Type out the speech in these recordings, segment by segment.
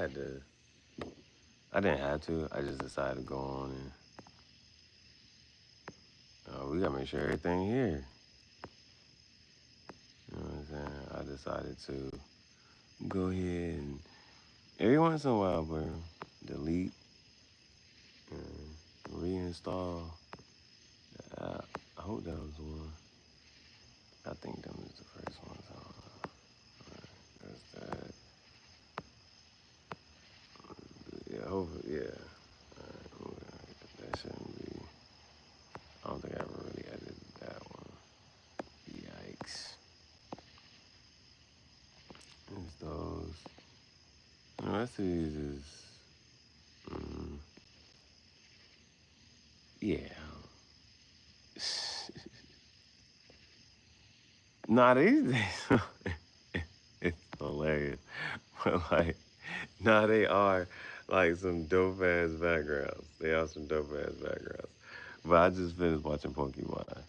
I didn't have to. I just decided to go on and we gotta make sure everything here. You know what I'm saying? I decided to go ahead and every once in a while, bro, delete and reinstall. I hope that was the one. I think that was the first one. So, that's that. Yeah, hopefully, yeah. That shouldn't be. I don't think I ever really edited that one. Yikes. It's those. The rest of these is. Mm, yeah. Nah, these days. It's hilarious. But, like, nah, they are like some dope ass backgrounds. They are some dope ass backgrounds. But I just finished watching Pokemon,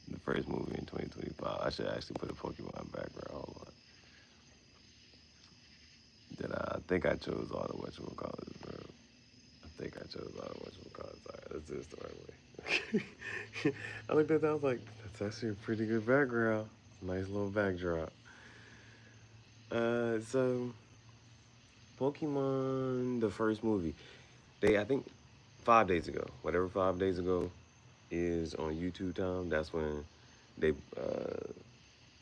the first movie in 2025. I should actually put a Pokemon background. Hold on. I think I chose all the whatchamacallits, bro. I think I chose all the whatchamacallits. All right, let's do this the right way. I looked at that, I was like, that's actually a pretty good background. Nice little backdrop. So Pokemon, the first movie. I think 5 days ago, whatever 5 days ago is on YouTube time, that's when they,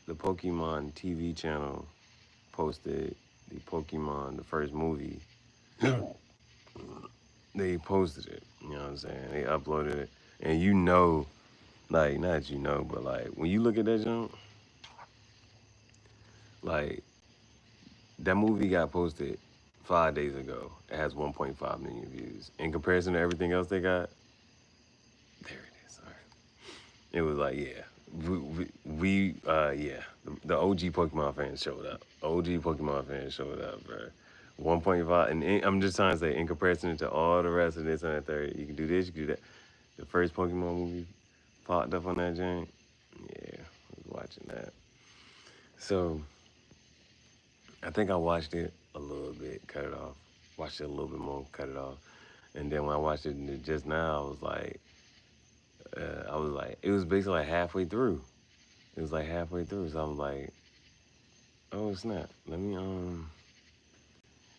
the Pokemon TV channel posted the first movie. They posted it, you know what I'm saying? They uploaded it. And like, not but like, when you look at that junk, like, that movie got posted 5 days ago. It has 1.5 million views. In comparison to everything else they got, there it is. All right. It was like, yeah, yeah, the OG Pokemon fans showed up. OG Pokemon fans showed up, bro. 1.5, and I'm just trying to say, in comparison to all the rest of this and that third, you can do this, you can do that. The first Pokemon movie popped up on that joint. Yeah, I was watching that. So I think I watched it a little bit, cut it off. Watched it a little bit more, cut it off. And then when I watched it just now, it was basically like halfway through. It was like halfway through, so I was like, oh snap,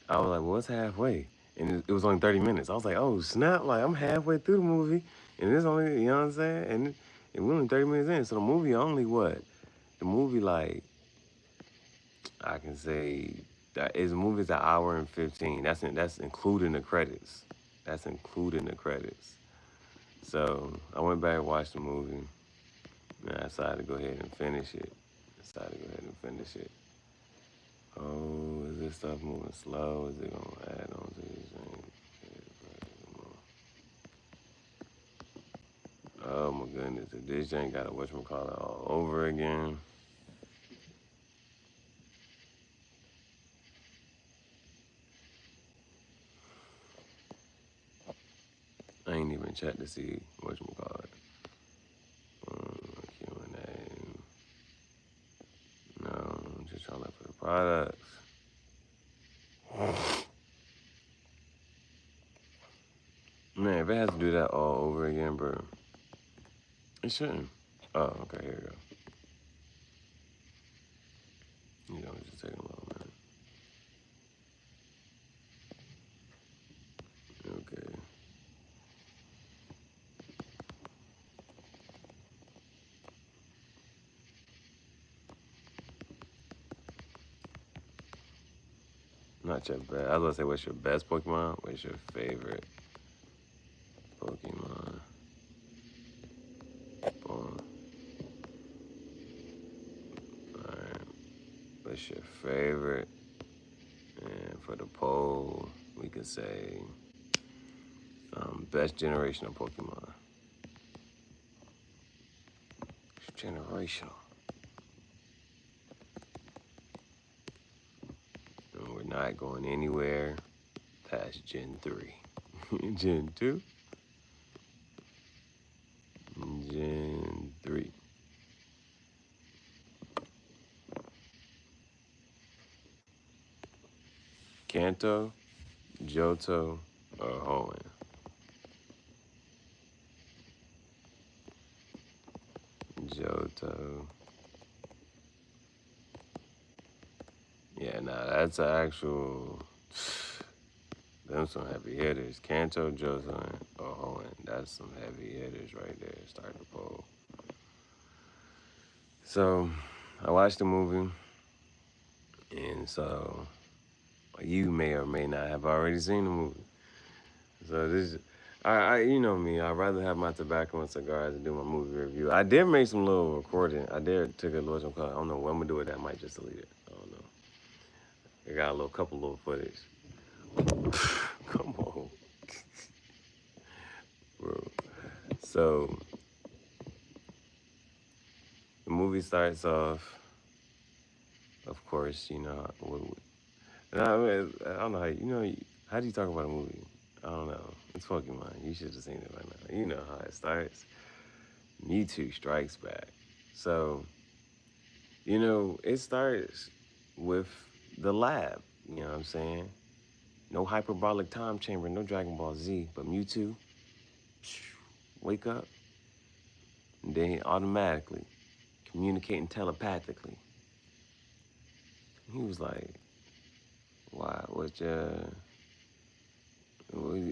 I was like, well, it's halfway. And it was only 30 minutes. I was like, oh snap, like I'm halfway through the movie. And it's only, you know what I'm saying? And we're only 30 minutes in. So the movie only what? The movie, like, I can say, the movie's an hour and 15. That's including the credits. That's including the credits. So I went back and watched the movie. And I decided to go ahead and finish it. Oh, is this stuff moving slow? Is it gonna add on to these things? Oh my goodness, if this ain't got a whatchamacallit all over again. I ain't even checked to see whatchamacallit. Q&A. No, I'm just trying to look for the products. Man, if it has to do that all over again, bro, it shouldn't. Oh, okay, here we go. You know, it's just taking a little minute. Okay. Not your best. I was gonna say, what's your best Pokemon? What's your favorite Pokemon? Boom. Alright. What's your favorite? And for the poll, we could say best generation of Pokemon. It's generational. And we're not going anywhere past Gen 3. Gen 2. Gen 3. Kanto. Johto or Hoenn? Johto. Yeah, nah, that's an actual. Them some heavy hitters. Kanto, Johto, or Hoenn. That's some heavy hitters right there. Starting the poll. So, I watched the movie, and so you may or may not have already seen the movie. So this, you know me. I'd rather have my tobacco and cigars and do my movie review. I did make some little recording. I did took a little. I don't know what I'm gonna do with that. I might just delete it. I don't know. I got a couple little footage. Come on, bro. So the movie starts off. Of course, you know. I don't know how how do you talk about a movie? I don't know. It's Pokemon. You should have seen it by now. You know how it starts. Mewtwo strikes back. So, it starts with the lab. You know what I'm saying? No hyperbolic time chamber, no Dragon Ball Z, but Mewtwo, wake up, and then automatically communicating telepathically. He was like, "Why? What's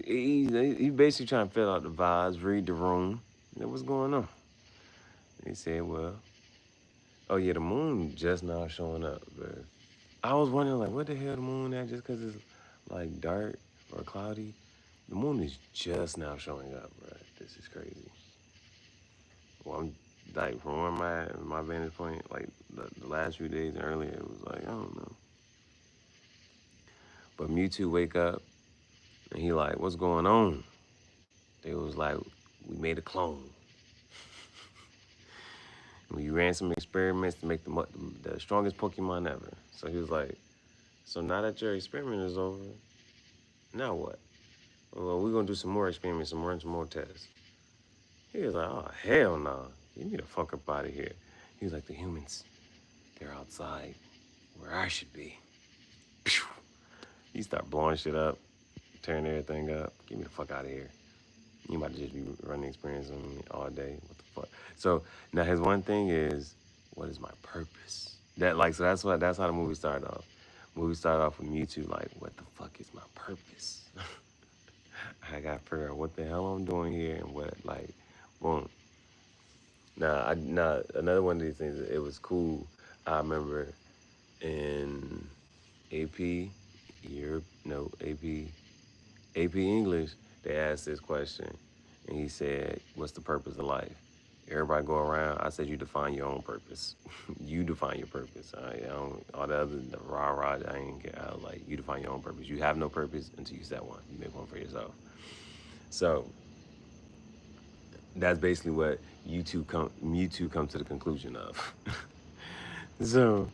He basically trying to fill out the vibes, read the room. What's going on?" He said, "Well, oh yeah, the moon just now showing up, bro." I was wondering, like, what the hell the moon at? Just because it's like dark or cloudy, the moon is just now showing up, bro. This is crazy. Well, I'm like from where my vantage point, like the last few days and earlier, it was like I don't know. But Mewtwo wake up and he like, what's going on? They was like, we made a clone. We ran some experiments to make the strongest Pokemon ever. So he was like, so now that your experiment is over, now what? Well, we're gonna do some more experiments and run some more tests. He was like, oh hell no. Get me the fuck up out of here. He was like, the humans, they're outside where I should be. He start blowing shit up, tearing everything up. Get me the fuck out of here. You might just be running experience on me all day. What the fuck? So now his one thing is, what is my purpose? That's how the movie started off. Movie started off with Mewtwo like, what the fuck is my purpose? I gotta figure out what the hell I'm doing here and what boom. Now another one of these things, it was cool. I remember in AP AP English, they asked this question, and he said, what's the purpose of life? Everybody go around. I said, you define your own purpose. You define your purpose. All the other, the rah-rah, I ain't care. I was like, you define your own purpose. You have no purpose until you set one. You make one for yourself. So that's basically what Mewtwo come to the conclusion of. So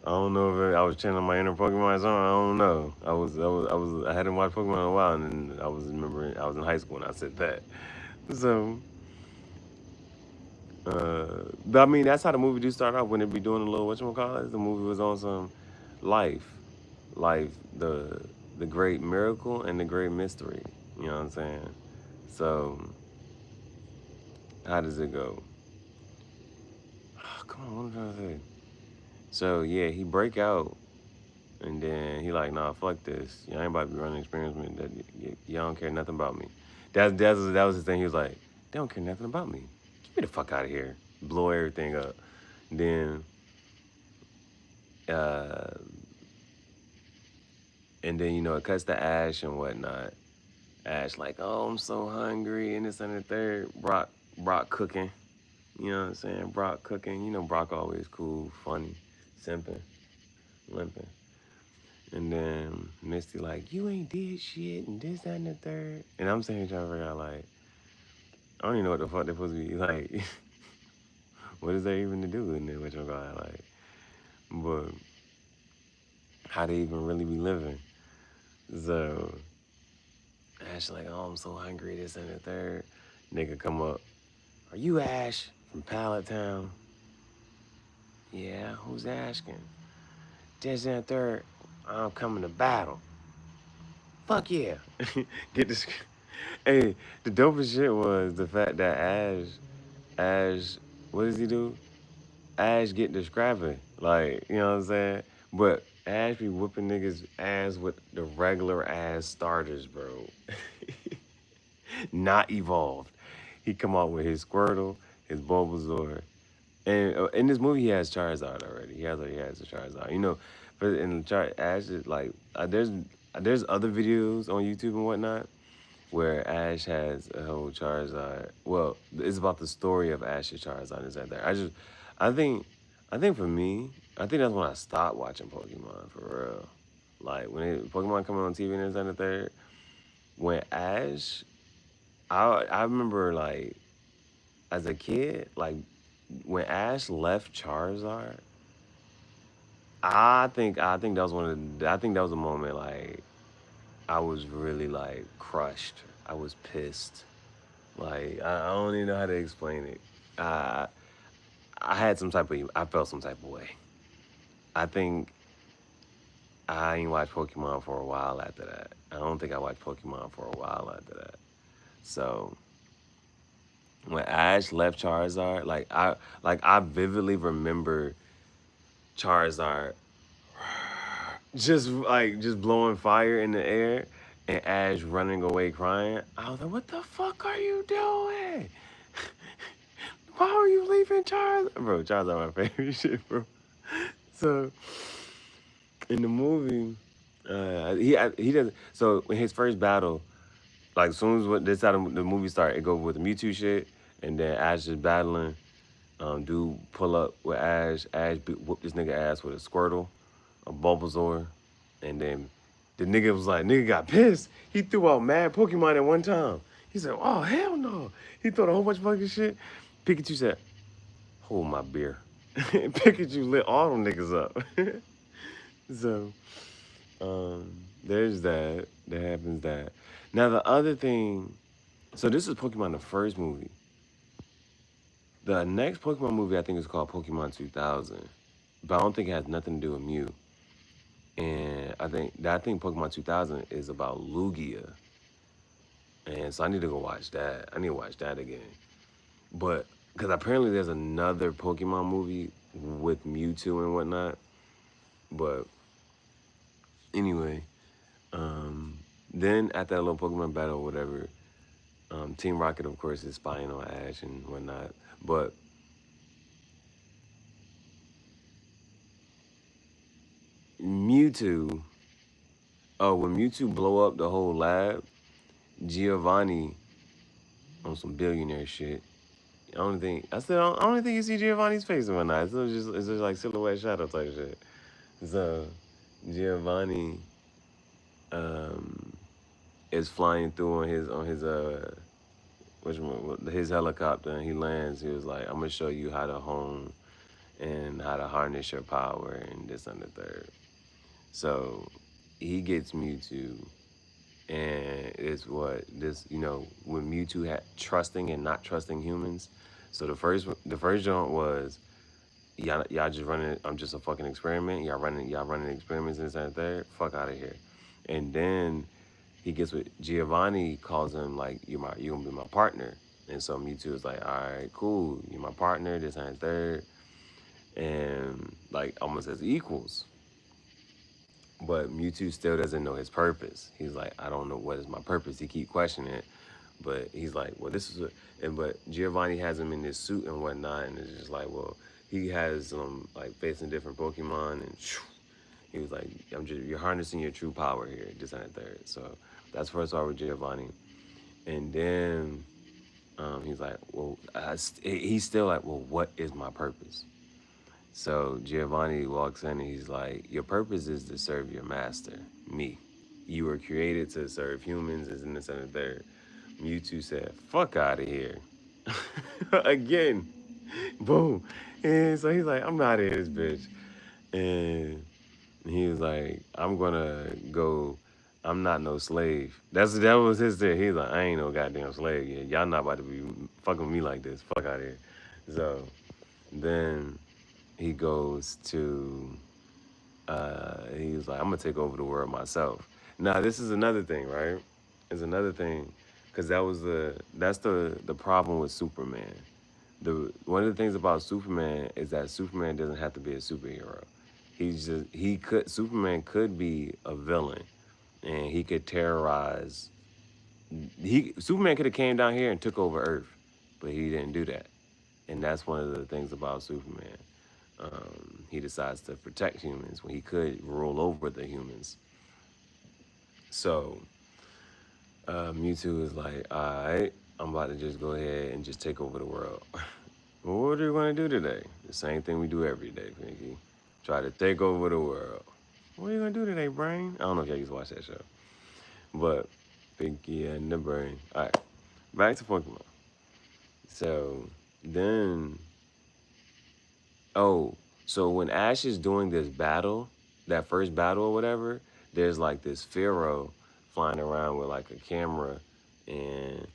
I don't know if I was channeling my inner Pokemon or something. I don't know. I hadn't watched Pokemon in a while, and I was remembering I was in high school when I said that. So, but I mean, that's how the movie do start off when it be doing a little whatchamacallit. The movie was on some life, the great miracle and the great mystery. You know what I'm saying? So, how does it go? Oh, come on, what am I trying to say? So yeah, he break out. And then he like, nah, fuck this. I ain't about to be running experiments with that. Y'all don't care nothing about me. That was his thing. He was like, they don't care nothing about me. Get me the fuck out of here. Blow everything up. Then, uh, and then it cuts to Ash and whatnot. Ash like, oh, I'm so hungry, and this and the third. Brock cooking. You know what I'm saying? Brock cooking. Brock always cool, funny, simping, limping. And then Misty like, you ain't did shit and this, that, and the third. And I'm sitting here trying to figure out like, I don't even know what the fuck they're supposed to be like. What is there even to do in there? Which I'm going like, but how they even really be living? So Ash like, oh, I'm so hungry, this and the third. Nigga come up, are you Ash from Pallet Town? Yeah, who's asking? This and the third, I'm coming to battle. Fuck yeah. Get this. Hey, the dopest shit was the fact that Ash, what does he do? Ash get the scrapping. Like, you know what I'm saying? But Ash be whooping niggas ass with the regular ass starters, bro. Not evolved. He come out with his Squirtle, his Bulbasaur, and in this movie he has Charizard already. He has a Charizard. You know, but in the Ash is like there's other videos on YouTube and whatnot where Ash has a whole Charizard. Well, it's about the story of Ash's Charizard is that there. I think for me, I think that's when I stopped watching Pokemon for real. Like when Pokemon coming on TV and this and the third, when Ash, I remember like as a kid, like when Ash left Charizard, I think that was I think that was a moment like I was really like crushed. I was pissed. Like I don't even know how to explain it. Uh, I had some type of I felt some type of way. I think I ain't watched Pokemon for a while after that. I don't think I watched Pokemon for a while after that. So when Ash left Charizard, like I vividly remember Charizard just blowing fire in the air and Ash running away crying. I was like, what the fuck are you doing? Why are you leaving Charizard? Bro, Charizard my favorite shit, bro. So in the movie, he does. So in his first battle, like as soon as this how the movie started, it go with the Mewtwo shit, and then Ash is battling. Dude pull up with Ash. Ash whoop this nigga ass with a Squirtle, a Bulbasaur, and then the nigga was like, nigga got pissed. He threw out mad Pokemon at one time. He said, oh hell no. He threw a whole bunch of fucking shit. Pikachu said, hold my beer. Pikachu lit all them niggas up. So there's that. That happens that. Now the other thing, so this is Pokemon the first movie. The next Pokemon movie I think is called Pokemon 2000, but I don't think it has nothing to do with Mew. And I think Pokemon 2000 is about Lugia, and so I need to go watch that. I need to watch that again. But because apparently there's another Pokemon movie with Mewtwo and whatnot. But anyway, then at that little Pokemon battle or whatever, Team Rocket of course is spying on Ash and whatnot. But Mewtwo, oh, when Mewtwo blow up the whole lab, Giovanni on some billionaire shit. I don't think you see Giovanni's face and whatnot. It's just like silhouette shadow type shit. So Giovanni um, is flying through his helicopter and he lands. He was like, I'm gonna show you how to hone and how to harness your power and this and the third. So he gets Mewtwo and it's what this when Mewtwo had trusting and not trusting humans. So the first joint was y'all just running. I'm just a fucking experiment. Y'all running experiments and this and the third. Fuck out of here. And then he gets with Giovanni calls him like you gonna be my partner. And so Mewtwo is like, all right, cool, you're my partner, this and the third, and like almost as equals. But Mewtwo still doesn't know his purpose. He's like, I don't know what is my purpose. He keep questioning it, but he's like, well, this is but Giovanni has him in this suit and whatnot, and it's just like, well, he has like facing different Pokemon, and he was like, you're harnessing your true power here, this and the third. So that's first off with Giovanni, and then he's like, well, he's still like, well, what is my purpose? So Giovanni walks in and he's like, your purpose is to serve your master, me. You were created to serve humans, is in this and the third. Mewtwo said, fuck out of here. Again. Boom. And so he's like, I'm out of here, this bitch. And he was like, I'm gonna go. I'm not no slave. That was his thing. He's like, I ain't no goddamn slave yet. Y'all not about to be fucking with me like this. Fuck out of here. So then he goes to he was like, I'm gonna take over the world myself. Now this is another thing, right? Is another thing, because that's the problem with Superman. The one of the things about Superman is that Superman doesn't have to be a superhero. He could Superman could be a villain, and he could terrorize. He Superman could have came down here and took over Earth, but he didn't do that, and that's one of the things about Superman. He decides to protect humans when he could rule over the humans. So Mewtwo is like, all right, I'm about to just go ahead and just take over the world. Well, what are you going to do today? The same thing we do every day, Pinky. Try to take over the world. What are you going to do today, Brain? I don't know if y'all used to watch that show. But Pinky and the Brain. All right, back to Pokemon. So then, oh, so when Ash is doing this battle, that first battle or whatever, there's like this Pharaoh flying around with like a camera, and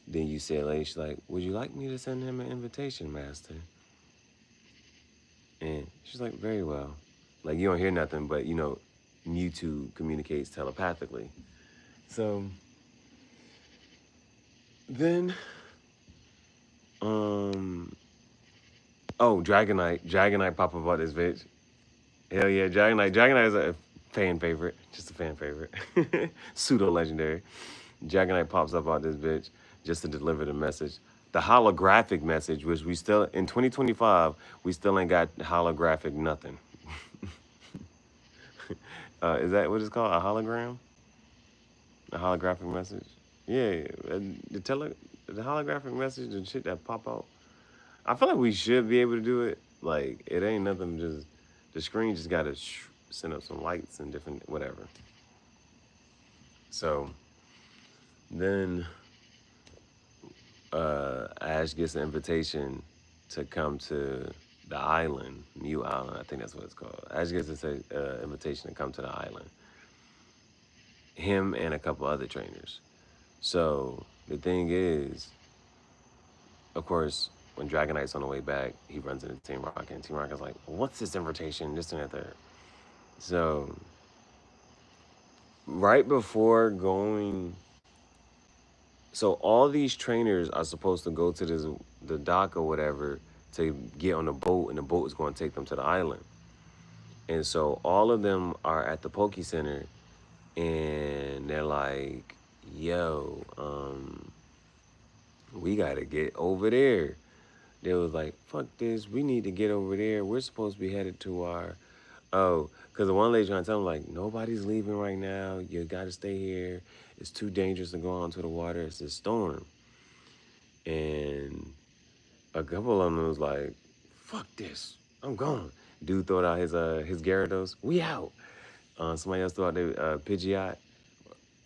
then you say, like, she's like, would you like me to send him an invitation, Master? And she's like, very well. Like, you don't hear nothing, but, Mewtwo communicates telepathically. So then, oh, Dragonite. Dragonite pop up out this bitch. Hell yeah, Dragonite. Dragonite is a fan favorite. Just a fan favorite. Pseudo legendary. Dragonite pops up out this bitch just to deliver the message. The holographic message, which we still, in 2025, we still ain't got holographic nothing. Is that what it's called? A hologram? A holographic message? Yeah, the holographic message and shit that pop out. I feel like we should be able to do it. Like, it ain't nothing, just, the screen just gotta send up some lights and different, whatever. So, then Ash gets an invitation to come to the island, New Island, I think that's what it's called. Ash gets an invitation to come to the island. Him and a couple other trainers. So the thing is, of course, when Dragonite's on the way back, he runs into Team Rocket, and Team Rocket's like, what's this invitation? This and that there. So right before going, so all these trainers are supposed to go to the dock or whatever to get on the boat, and the boat is going to take them to the island. And so all of them are at the Poke Center, and they're like, yo, we got to get over there. They was like, fuck this, we need to get over there. We're supposed to be headed to our, because the one lady trying to tell them, like, nobody's leaving right now. You got to stay here. It's too dangerous to go out into the water. It's a storm. And a couple of them was like, fuck this, I'm gone. Dude threw out his Gyarados. We out. Somebody else threw out their Pidgeot,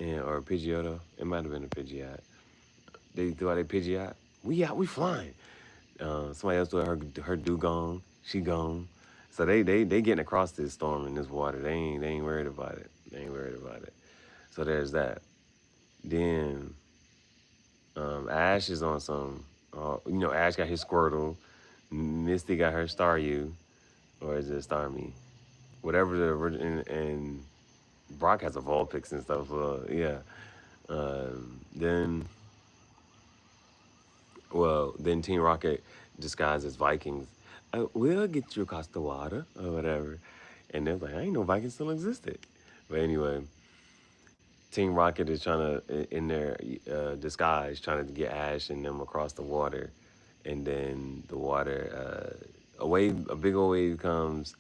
or Pidgeotto. It might have been a Pidgeot. They threw out their Pidgeot. We out. We flying. Somebody else threw out her Dugong. She gone. So they getting across this storm in this water. They ain't worried about it. They ain't worried about it. So there's that. Then Ash is on some. Ash got his Squirtle. Misty got her Staryu, or is it Starmie? Whatever the original, and Brock has a Vulpix and stuff. Yeah. Then Team Rocket disguised as Vikings. We'll get you across the water or whatever. And they're like, I ain't know Vikings still existed. But anyway, Team Rocket is trying to, in their disguise, trying to get Ash and them across the water. And then the water, a big old wave comes,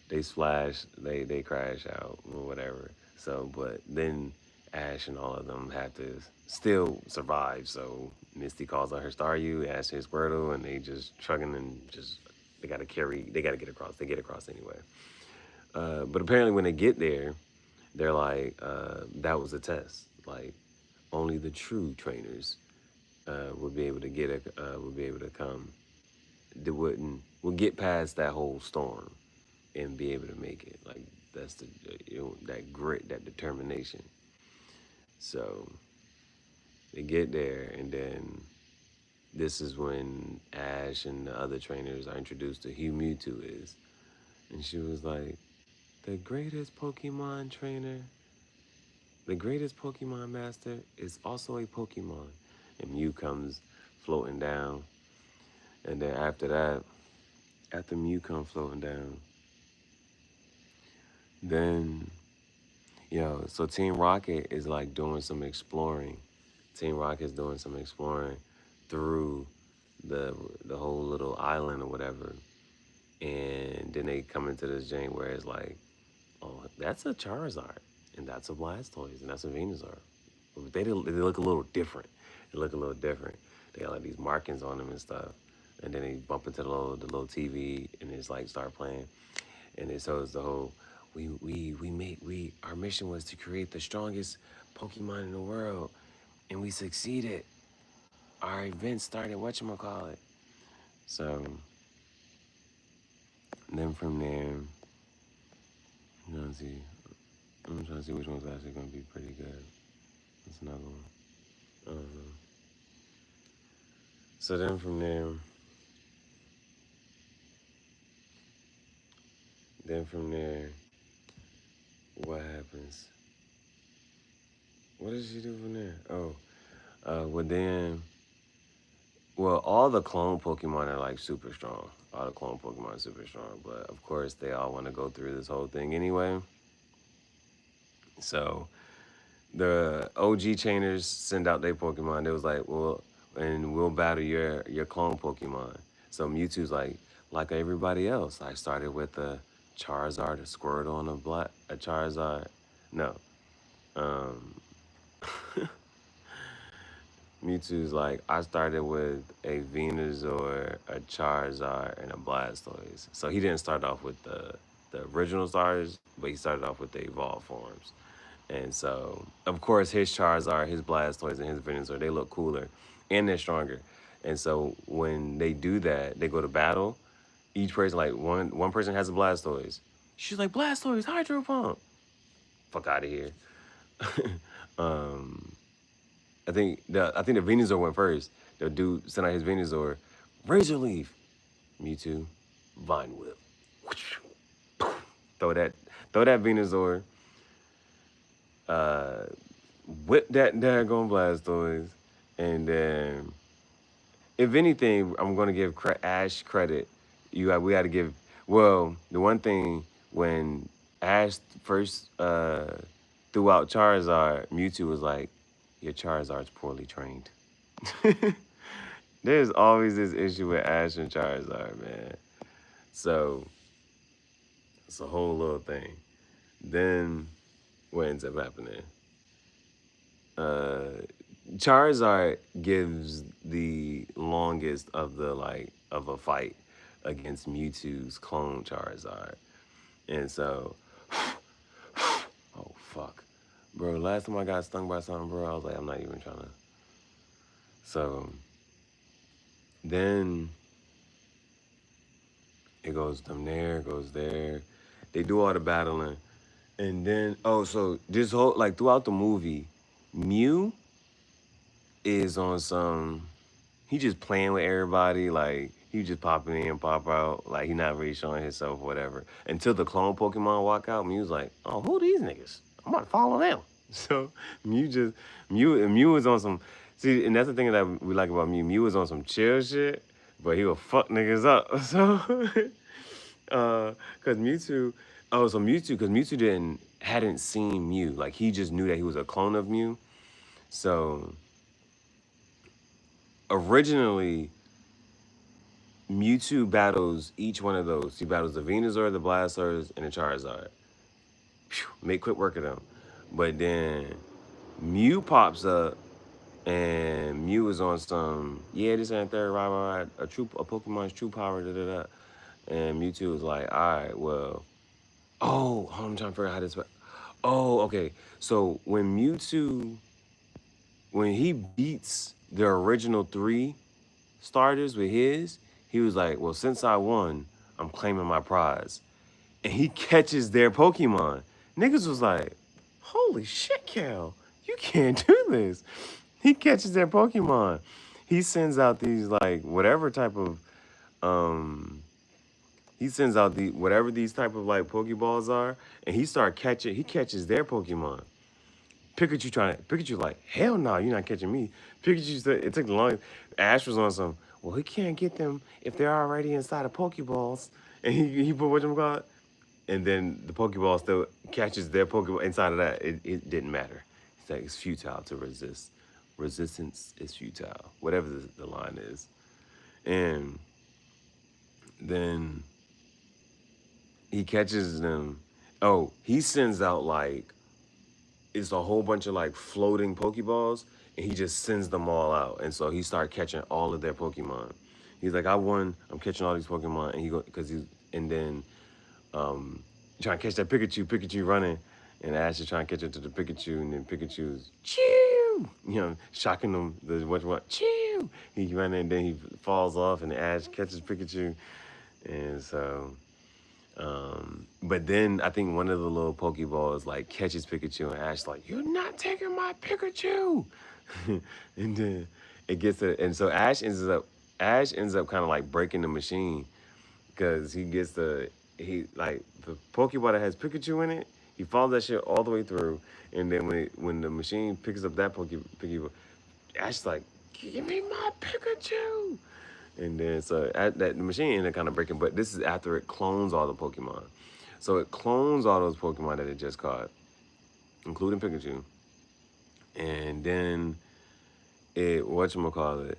they splash, they crash out or whatever. So, but then Ash and all of them have to still survive. So Misty calls on her Staryu, Ash his Squirtle, and they just trucking and just, they gotta get across. They get across anyway. But apparently when they get there, they're like, that was a test. Like, only the true trainers would be able to come. They would get past that whole storm and be able to make it. Like, that's that grit, that determination. So they get there, and then this is when Ash and the other trainers are introduced to who Mewtwo is. And she was like, the greatest Pokemon trainer the greatest Pokemon master is also a Pokemon. And Mew comes floating down. And then after that, after Mew comes floating down, then, so Team Rocket is like doing some exploring. Team Rocket's doing some exploring through the the whole little island or whatever. And then they come into this joint where it's like, oh, that's a Charizard, and that's a Blastoise, and that's a Venusaur. They look a little different. They look a little different. They got like these markings on them and stuff. And then they bump into the little TV, and it's like start playing. And it shows the whole our mission was to create the strongest Pokemon in the world, and we succeeded. Our event started whatchamacallit. So then from there, see. I'm trying to see which one's actually gonna be pretty good. That's another one. I don't know. So then from there, what happens? What does she do from there? All the clone Pokemon are like super strong. All the clone Pokemon are super strong, but of course they all want to go through this whole thing anyway. So the OG trainers send out their Pokemon. They was like, well, and we'll battle your clone Pokemon. So Mewtwo's like everybody else. I started with a Charizard, a Squirtle, and a Charizard. No. Mewtwo's like, I started with a Venusaur, a Charizard, and a Blastoise. So he didn't start off with the original starters, but he started off with the evolved forms. And so, of course, his Charizard, his Blastoise, and his Venusaur, they look cooler, and they're stronger. And so when they do that, they go to battle. Each person, like one person has a Blastoise. She's like, Blastoise, Hydro Pump. Fuck out of here. I think the Venusaur went first. The dude sent out his Venusaur, Razor Leaf, Mewtwo, Vine Whip. Throw that Venusaur, whip that daggone Blastoise, and then, if anything, I'm gonna give Ash credit. We got to give. Well, the one thing when Ash first threw out Charizard, Mewtwo was like, your Charizard's poorly trained. There's always this issue with Ash and Charizard, man. So it's a whole little thing. Then what ends up happening? Charizard gives the longest of a fight against Mewtwo's clone Charizard. And so, oh fuck. Bro, last time I got stung by something, bro, I was like, I'm not even trying to. So, then it goes from there, goes there. They do all the battling. And then, so this whole, throughout the movie, Mew is on some, he just playing with everybody, he just popping in, pop out, he not really showing himself, whatever. Until the clone Pokemon walk out, Mew's like, oh, who these niggas? I'm about to follow them. So Mew is on some, see, and that's the thing that we like about Mew. Mew is on some chill shit, but he will fuck niggas up. So, because Mewtwo hadn't seen Mew. He just knew that he was a clone of Mew. So, originally, Mewtwo battles each one of those. He battles the Venusaur, the Blastoise, and the Charizard. Make quick work of them. But then Mew pops up, and Mew is on some, this ain't third rival, a Pokemon's true power, da-da-da. And Mewtwo was like, all right, well, I'm trying to figure out how this, okay. So when he beats the original 3 starters with his, he was like, well, since I won, I'm claiming my prize. And he catches their Pokemon. Niggas was like, holy shit, Cal, you can't do this. He catches their Pokemon. He sends out these, whatever type of, whatever these type of, Pokeballs are, and he catches their Pokemon. Pikachu like, hell no, you're not catching me. Pikachu said it took the longest. Ash was on some, well, he can't get them if they're already inside of Pokeballs. And he put whatchamacallit, and then the Pokeball still catches their Pokeball inside of that. It didn't matter. It's like it's futile to resist. Resistance is futile, whatever the line is. And then he catches them. Oh, he sends out like it's a whole bunch of like floating Pokeballs, and he just sends them all out. And so he started catching all of their Pokemon. He's like, I won. I'm catching all these Pokemon, and he go because he and then trying to catch that Pikachu. Pikachu running, and Ash is trying to catch up to the Pikachu, and then Pikachu's chew, shocking them. The what chew. He running, and then he falls off, and Ash catches Pikachu, and so. But then I think one of the little Pokeballs like catches Pikachu, and Ash like, "You're not taking my Pikachu," and then it gets and so Ash ends up kind of like breaking the machine because he like the Pokeball that has Pikachu in it. He follows that shit all the way through, and then when the machine picks up that Pokeball, Ash's like, "Give me my Pikachu!" And then so that the machine ended up kind of breaking, but this is after it clones all the Pokemon. So it clones all those Pokemon that it just caught, including Pikachu, and then it whatchamacallit.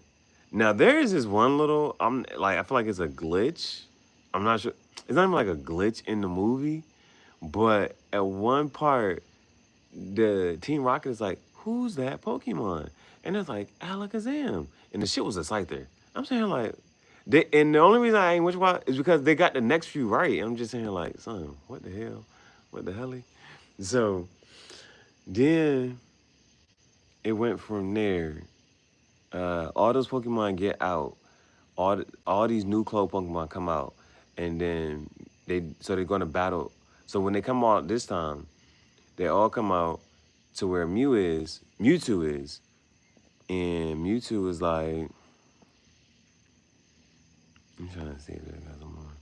Now there is this one little I feel like it's a glitch. I'm not sure. It's not even like a glitch in the movie, but at one part, the Team Rocket is like, "Who's that Pokemon?" And it's like Alakazam, and the shit was a Scyther. I'm saying like, and the only reason I ain't which one is because they got the next few right. I'm just saying like, son, what the hell, what the helly? So then it went from there. All those Pokemon get out. All these new clone Pokemon come out, and then they're gonna battle. So when they come out this time, they all come out to where Mewtwo is, and Mewtwo is like, I'm trying to see if I got some more.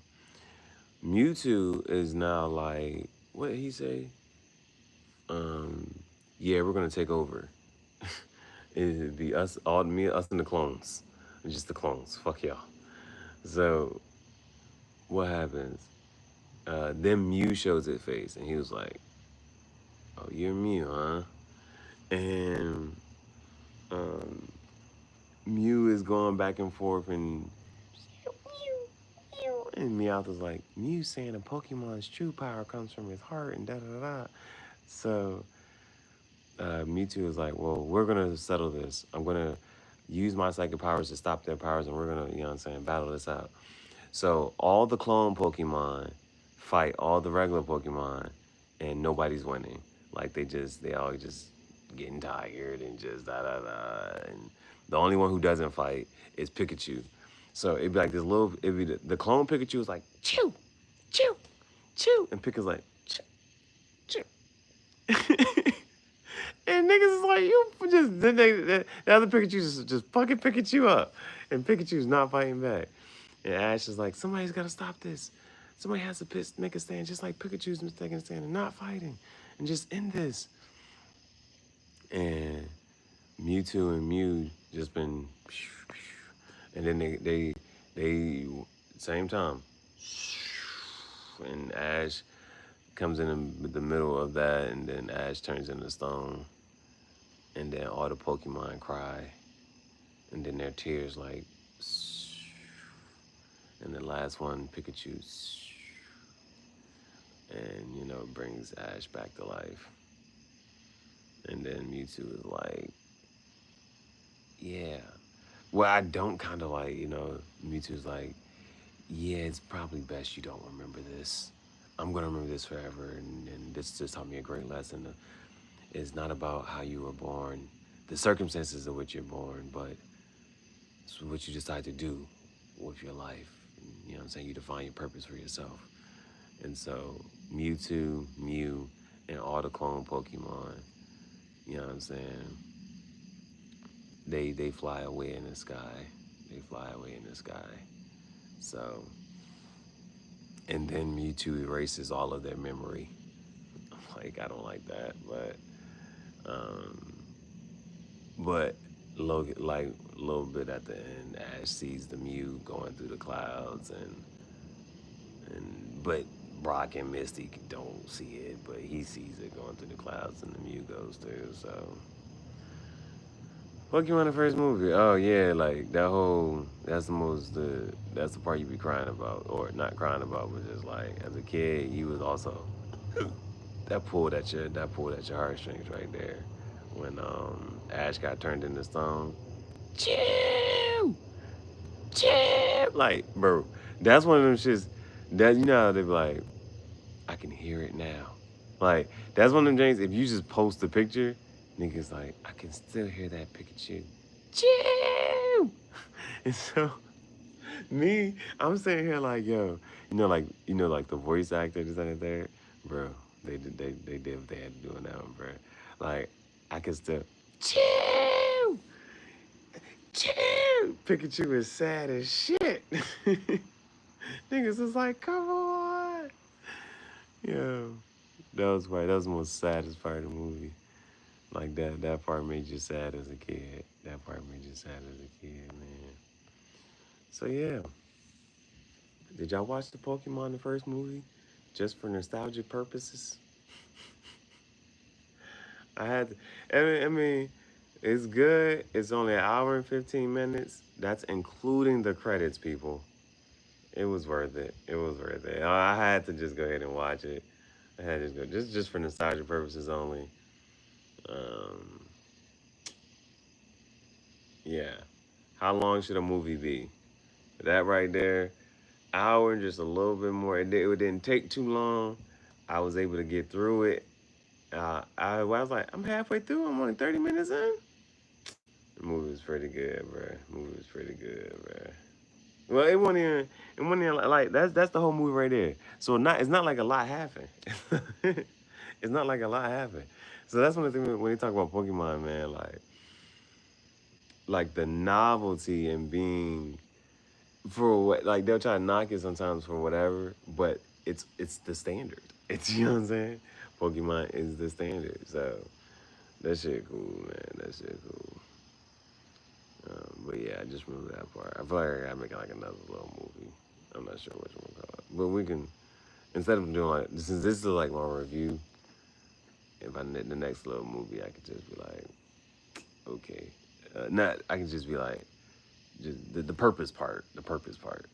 Mewtwo is now like, what did he say? Yeah, we're gonna take over. It'd be us, us and the clones, just the clones. Fuck y'all. So what happens? Then Mew shows his face, and he was like, "Oh, you're Mew, huh?" And Mew is going back and forth, and Meowth is like, Mew saying a Pokemon's true power comes from his heart, and da da da. So Mewtwo is like, well, we're gonna settle this. I'm gonna use my psychic powers to stop their powers, and we're gonna, you know what I'm saying, battle this out. So all the clone Pokemon fight all the regular Pokemon, and nobody's winning. Like they all just getting tired and just da da da. And the only one who doesn't fight is Pikachu. So it'd be like it'd be the clone Pikachu is like, chew, chew, chew, and Pikachu's like, chew, chew. And niggas is like, you just, the other Pikachu just fucking Pikachu up. And Pikachu's not fighting back. And Ash is like, somebody's got to stop this. Somebody has to make a stand just like Pikachu's mistaken stand and not fighting. And just end this. And Mewtwo and Mew just been, and then they same time. And Ash comes in the middle of that, and then Ash turns into stone. And then all the Pokemon cry. And then their tears like, and the last one, Pikachu, and brings Ash back to life. And then Mewtwo is like, yeah. Well, I don't kind of like, Mewtwo's like, yeah, it's probably best you don't remember this. I'm going to remember this forever, and this just taught me a great lesson. It's not about how you were born, the circumstances of which you're born, but it's what you decide to do with your life. You know what I'm saying? You define your purpose for yourself. And so Mewtwo, Mew, and all the clone Pokemon, you know what I'm saying? They fly away in the sky. They fly away in the sky. So, and then Mewtwo erases all of their memory. Like, I don't like that, but Um, but Logan, like a little bit at the end, Ash sees the Mew going through the clouds, and but Brock and Misty don't see it, but he sees it going through the clouds, and the Mew goes through. So, Pokemon the first movie. Oh yeah, like that whole. That's the part you be crying about, or not crying about, but just like as a kid, you was also that pulled at your heartstrings right there when Ash got turned into stone. Chill, chill. Like, bro, that's one of them shits that you know how they be like, I can hear it now. Like, that's one of them things. If you just post the picture, niggas like, I can still hear that Pikachu. Chill. And so me, I'm sitting here like, yo, like the voice actor that's in there, bro. They did what they had to do on that one, bro. Like, I can still chill, chill. Pikachu is sad as shit. Niggas is like, come on, yo. That was right. That was the most saddest part of the movie. Like that part made you sad as a kid. That part made you sad as a kid, man. So yeah. Did y'all watch the Pokemon the first movie just for nostalgic purposes? I had to, I mean, it's good. It's only an hour and 15 minutes. That's including the credits, people. It was worth it. It was worth it. I had to just go ahead and watch it. I had to just go just for nostalgia purposes only. Um, yeah. How long should a movie be? That right there, hour and just a little bit more. It didn't take too long. I was able to get through it. I was like, I'm halfway through. I'm only 30 minutes in. The movie was pretty good, bro. The movie was pretty good, bro. Well, it wasn't even like that's the whole movie right there. So it's not like a lot happened. It's not like a lot happened. So that's one of the things when you talk about Pokemon, man, like the novelty and being for what like they'll try to knock it sometimes for whatever, but it's the standard. It's you know what I'm saying. Pokemon is the standard, so that shit cool, man. That shit cool. But yeah, I just remember that part. I feel like I gotta make like another little movie. I'm not sure which one to call it, but we can instead of doing like since this is like my review. If I did the next little movie, I could just be like, okay, not I can just be like, just the purpose part, the purpose part.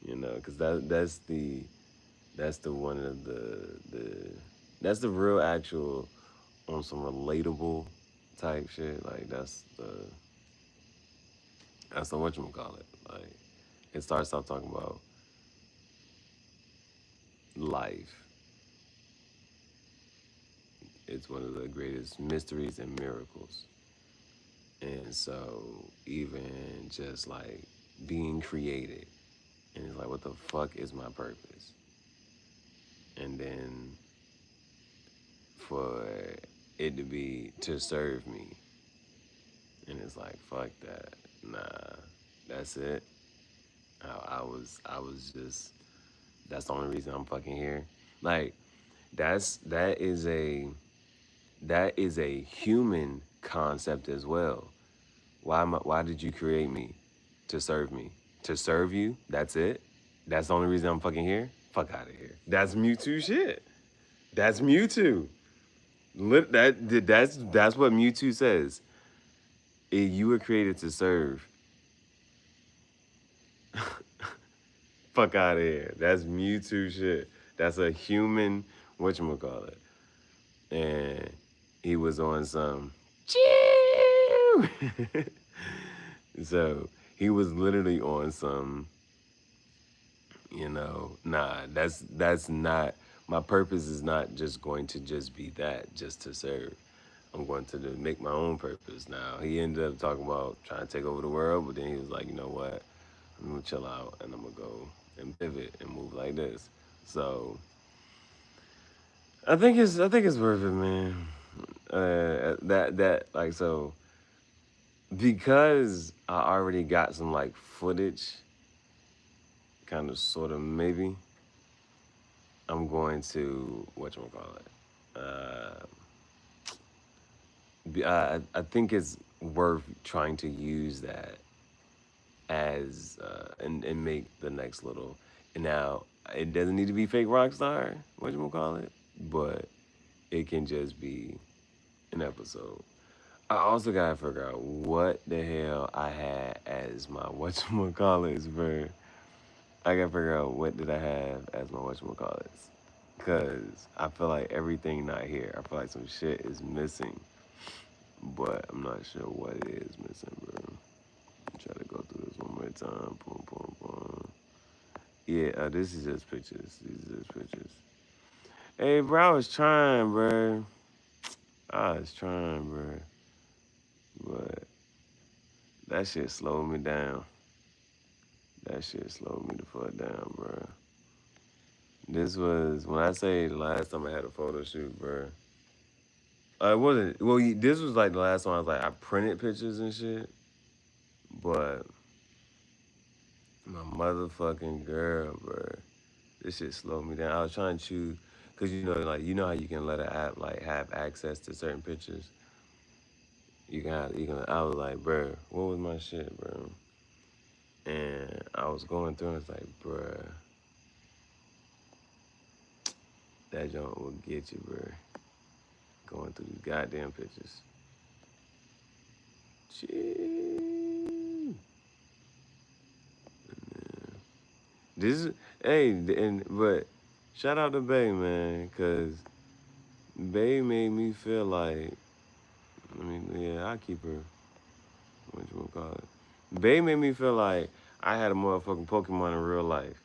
You know, because that's the one of the that's the real actual on some relatable type shit. Like that's the whatchamacallit. Like it starts off talking about life. It's one of the greatest mysteries and miracles. And so even just like being created and it's like what the fuck is my purpose? And then for it to be to serve me. And it's like fuck that. Nah, that's it. I was just that's the only reason I'm fucking here. Like that is a human concept as well. Why did you create me? To serve me. To serve you? That's it? That's the only reason I'm fucking here? Fuck out of here. That's Mewtwo shit. That's Mewtwo. That's what Mewtwo says. You were created to serve. Fuck out of here. That's Mewtwo shit. That's a human whatchamacallit. And he was on some chill. So he was literally on some, nah, that's not my purpose is not just going to just be that, just to serve. I'm going to make my own purpose now. He ended up talking about trying to take over the world, but then he was like, you know what? I'm gonna chill out and I'm gonna go and pivot and move like this. So I think it's worth it, man. That like so because I already got some like footage, kind of sort of maybe. I'm going to whatchamacallit. I think it's worth trying to use that as and make the next little. And now it doesn't need to be fake Rockstar, whatchamacallit, but it can just be an episode. I also gotta figure out what the hell I had as my whatchamacallits, bro. I gotta figure out what did I have as my whatchamacallits. Cause I feel like everything not here. I feel like some shit is missing, but I'm not sure what it is missing, bro. Try to go through this one more time. Boom, boom, boom. Yeah, this is just pictures. These are just pictures. Hey, bro, I was trying, bro. I was trying, bro. But that shit slowed me down. That shit slowed me the fuck down, bro. This was, when I say the last time I had a photo shoot, bro. It wasn't, well, this was like the last time I was like, I printed pictures and shit. But my motherfucking girl, bro. This shit slowed me down. I was trying to choose, cause like how you can let an app like have access to certain pictures. You can. I was like, bro, what was my shit, bro? And I was going through, and it's like, bro, that joint will get you, bro. Going through these goddamn pictures. Gee. This is hey, but shout out to Bay, man, cause Bay made me feel like, I mean, yeah, I keep her. What you gonna call it? Bay made me feel like I had a motherfucking Pokemon in real life.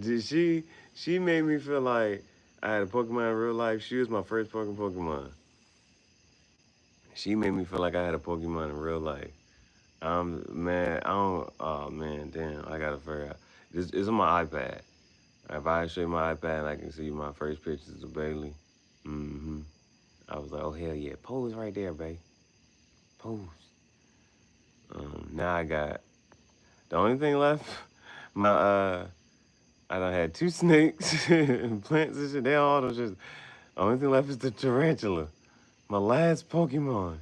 Did she made me feel like I had a Pokemon in real life. She was my first fucking Pokemon. She made me feel like I had a Pokemon in real life. Man, I don't. Oh man, damn, I gotta figure out. This is on my iPad. If I show you my iPad, and I can see my first pictures of Bailey. Mm-hmm. I was like, oh hell yeah, pose right there, babe. Pose. Now I got the only thing left. My I done had two snakes and plants and shit. They all those just. The only thing left is the tarantula. My last Pokemon.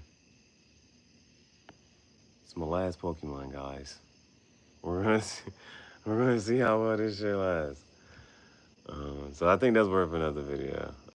It's my last Pokemon, guys. We're gonna see, we're gonna see how well this shit lasts. So I think that's worth another video.